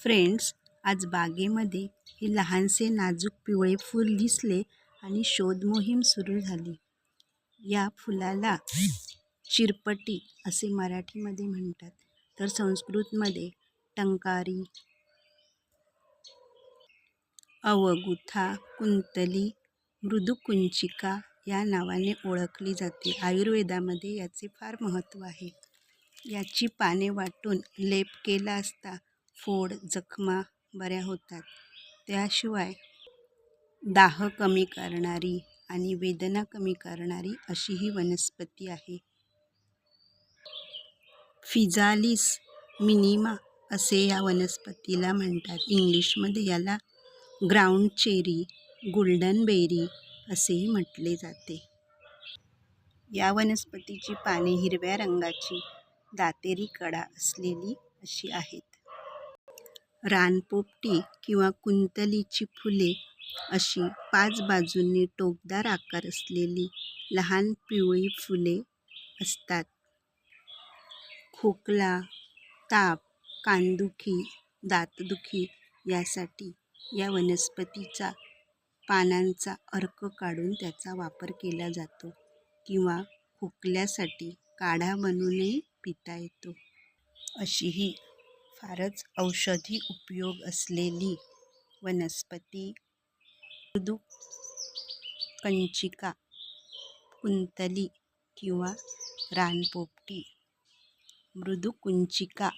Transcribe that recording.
Friends, आज बागेमध्ये हे लहानसे नाजूक पिवळे फूल दिसले आणि शोध मोहीम सुरू झाली. या फुलाला चिरपटी असे मराठीमध्ये म्हणतात, तर संस्कृतमध्ये टंकारी, अवगुथा, कुंतली, मृदुकुंचिका या नावाने ओळखली जाते. आयुर्वेदामध्ये याचे फार महत्त्व आहे. याची पाने वाटून लेप केला असता फोड, जखमा बऱ्या होतात. त्याशिवाय दाह कमी करणारी आणि वेदना कमी करणारी अशी ही वनस्पती आहे. फिजालिस मिनिमा असे या वनस्पतीला म्हणतात. इंग्लिशमध्ये याला ग्राउंड चेरी, गोल्डन बेरी असेही म्हटले जाते. या वनस्पतीची पाने हिरव्या रंगाची दातेरी कडा असलेली अशी आहेत. रानपोपटी किंवा कुंतलीची फुले अशी 5 बाजूंनी टोकदार आकार असलेली लहान पिवळी फुले असतात. खोकला, ताप, कानदुखी, दातदुखी यासाठी या वनस्पतीचा पानांचा अर्क काढून त्याचा वापर केला जातो किंवा खोकल्यासाठी काढा बनवूनही पिता येतो. अशी ही फारच औषधी उपयोग असलेली वनस्पती मृदुकंचिका, कुंतली किंवा रानपोपटी. मृदुकुंचिका